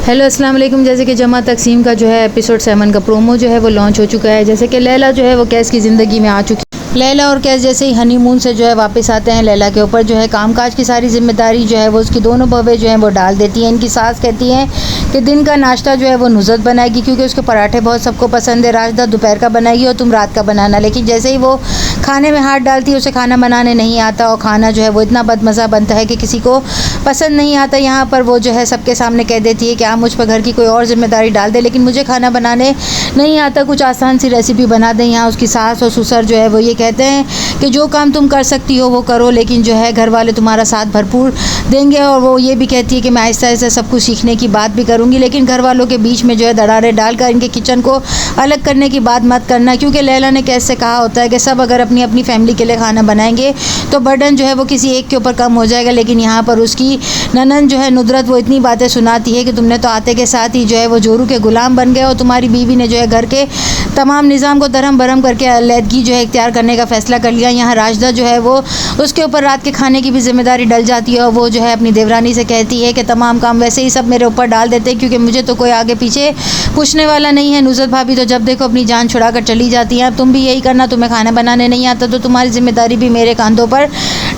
Hello अस्सलाम वालेकुम। जैसे कि जमा तकसीम का जो है एपिसोड 7 का प्रोमो जो है वो लॉन्च हो चुका है। जैसे कि लैला जो है वो कैस की ज़िंदगी में आ चुकी है। लैला और कैस जैसे ही हनीमून से जो है वापस आते हैं, लैला के ऊपर जो है कामकाज की सारी जिम्मेदारी जो है वो उसकी दोनों बहवें जो हैं वो डाल देती हैं। इनकी सास कहती हैं कि दिन का नाश्ता जो है वो नुसरत बनाएगी क्योंकि उसके पराठे बहुत सबको पसंद है। राजदा दोपहर का बनाएगी और तुम रात का बनाना। लेकिन जैसे ही वो खाने में हाथ डालती है उसे खाना बनाने नहीं आता और खाना जो है वो इतना बदमज़ा बनता है कि किसी को पसंद नहीं आता। यहाँ पर वो जो है सबके सामने कह देती है कि आप मुझ पर घर की कोई और ज़िम्मेदारी डाल दे, लेकिन मुझे खाना बनाने नहीं आता, कुछ आसान सी रेसिपी बना दें। यहाँ उसकी सास और ससुर जो है वो ये कहते हैं कि जो काम तुम कर सकती हो वो करो, लेकिन जो है घर वाले तुम्हारा साथ भरपूर देंगे। और वो ये भी कहती है कि मैं आहिस्ता आहिस्ता सब कुछ सीखने की बात भी करूँगी, लेकिन घर वालों के बीच में जो है दरारें डालकर इनके किचन को अलग करने की बात मत करना, क्योंकि लैला ने कैसे कहा होता है कि सब अगर अपनी अपनी फैमिली के लिए खाना बनाएंगे तो बर्डन जो है वो किसी एक के ऊपर कम हो जाएगा। लेकिन यहाँ पर उसकी ननन जो है नुदरत वो इतनी बातें सुनाती है कि तुमने तो आते के साथ ही जो है वो जोरू के गुलाम बन गए और तुम्हारी बीवी ने जो है घर के तमाम निज़ाम को दरहम बरहम करके अलहदगी जो है इख्तियार करने का फ़ैसला कर लिया। यहाँ राजदा जो है वो उसके ऊपर रात के खाने की भी जिम्मेदारी डल जाती है और वो जो है अपनी देवरानी से कहती है कि तमाम काम वैसे ही सब मेरे ऊपर डाल देते हैं क्योंकि मुझे तो कोई आगे पीछे पूछने वाला नहीं है। नुसरत भाभी तो जब देखो अपनी जान छुड़ा कर चली जाती हैं। अब तुम भी यही करना, तुम्हें खाना बनाने नहीं आता तो तुम्हारी जिम्मेदारी भी मेरे कंधों पर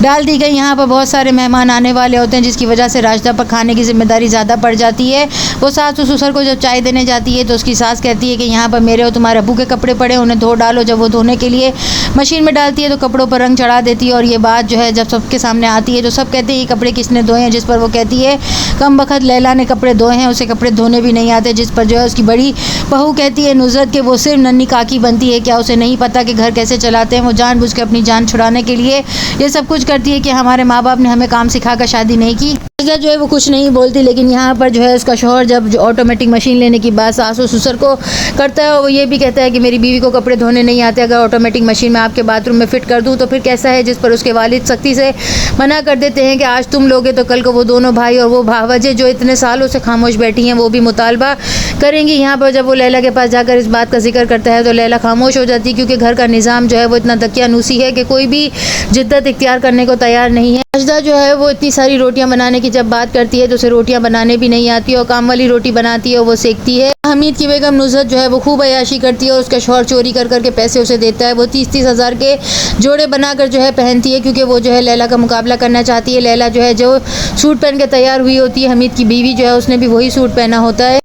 डाल दी गई। यहाँ पर बहुत सारे मेहमान आने वाले होते हैं जिसकी वजह से राजदा पर खाने की जिम्मेदारी ज़्यादा पड़ जाती है। वो सास ससुर को जब चाय देने जाती है तो उसकी सास कहती है कि यहाँ पर मेरे और तुम्हारे अब्बू के कपड़े पड़े, उन्हें धो डालो। जब वो धोने के लिए मशीन में डालती है तो कपड़ों पर रंग चढ़ा देती है और ये बात जो है जब सबके सामने आती है तो सब कहते हैं ये कपड़े किसने धोए हैं, जिस पर वो कहती है कम बखत लैला ने कपड़े धोए हैं, उसे कपड़े धोने भी नहीं आते। जिस पर जो है उसकी बड़ी बहू कहती है नुसरत के वो सिर्फ नन्ही काकी बनती है, क्या उसे नहीं पता कि घर कैसे चलाते हैं। वो जानबूझ के अपनी जान छुड़ाने के लिए ये सब कुछ करती है कि हमारे माँ बाप ने हमें काम सिखाकर शादी नहीं की। जो है वो कुछ नहीं बोलती, लेकिन यहाँ पर जो है उसका शौहर जब ऑटोमेटिक मशीन लेने की बात सास और ससुर को करता है और वो ये भी कहता है कि मेरी बीवी को कपड़े धोने नहीं आते, अगर ऑटोमेटिक मशीन में आपके बाथरूम में फ़िट कर दूँ तो फिर कैसा है। जिस पर उसके वालिद सख्ती से मना कर देते हैं कि आज तुम लोगे तो कल को वो दोनों भाई और वो भावजे जो इतने सालों से खामोश बैठी हैं वो भी मुतालबा करेंगी। यहाँ पर जब वो लैला के पास जाकर इस बात का जिक्र करता है तो लैला खामोश हो जाती है क्योंकि घर का निज़ाम जो है वो इतना दकियानूसी है कि कोई भी जिद्दत इख्तियार करने को तैयार नहीं है। राजदा जो है वो इतनी सारी रोटियां बनाने की जब बात करती है तो उसे रोटियां बनाने भी नहीं आती और काम वाली रोटी बनाती है और वो सेकती है। हमीद की बेगम नुसरत जो है वो खूब अयाशी करती है और उसका शौहर चोरी कर करके पैसे उसे देता है। वो 30-30 हज़ार के जोड़े बनाकर जो है पहनती है क्योंकि वो जो है लैला का मुकाबला करना चाहती है। लैला जो है जो सूट पहन के तैयार हुई होती है, हमीद की बीवी जो है उसने भी वही सूट पहना होता है।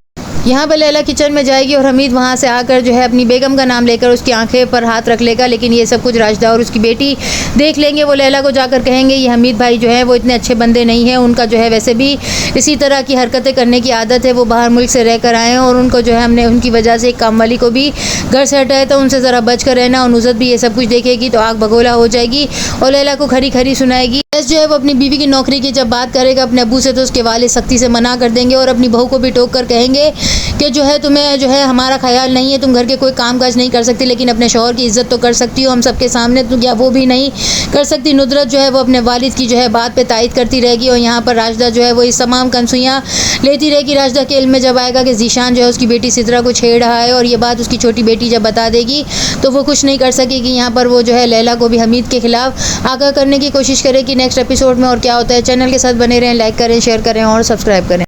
यहाँ पर लैला किचन में जाएगी और हमीद वहाँ से आकर जो है अपनी बेगम का नाम लेकर उसकी आंखें पर हाथ रख लेगा, लेकिन ये सब कुछ राजदा और उसकी बेटी देख लेंगे। वो लैला को जाकर कहेंगे ये हमीद भाई जो है वो इतने अच्छे बंदे नहीं हैं, उनका जो है वैसे भी इसी तरह की हरकतें करने की आदत है, वो बाहर मुल्क से रह कर आए हैं और उनको जो है हमने उनकी वजह से एक काम वाली को भी घर से हटाया था, उनसे ज़रा बच कर रहना। और नुसरत भी ये सब कुछ देखेगी तो आग भगोला हो जाएगी और लैला को खरी खरी सुनाएगी। जो है वो अपनी बीवी की नौकरी की जब बात करेगा अपने अब्बू से तो उसके वालिद सख्ती से मना कर देंगे और अपनी बहू को भी टोक कर कहेंगे कि जो है तुम्हें जो है हमारा ख्याल नहीं है, तुम घर के कोई काम काज नहीं कर सकती लेकिन अपने शौहर की इज़्ज़त तो कर सकती हो हम सबके सामने, तो क्या वो भी नहीं कर सकती। नुदरत जो है वो अपने वालिद की जो है बात पे तायद करती रहेगी और यहाँ पर राजदा जो है वो इस तमाम कंसुइयाँ लेती रहेगी। राजदा के इल्म में जब आएगा कि ज़ीशान जो है उसकी बेटी सिद्रा को छेड़ रहा है और ये बात उसकी छोटी बेटी जब बता देगी तो वो कुछ नहीं कर सकेगी। यहाँ पर वो जो है लैला को भी हमीद के खिलाफ आगाह करने की कोशिश करेगी। नेक्स्ट एपिसोड में और क्या होता है, चैनल के साथ बने रहें, लाइक करें, शेयर करें और सब्सक्राइब करें।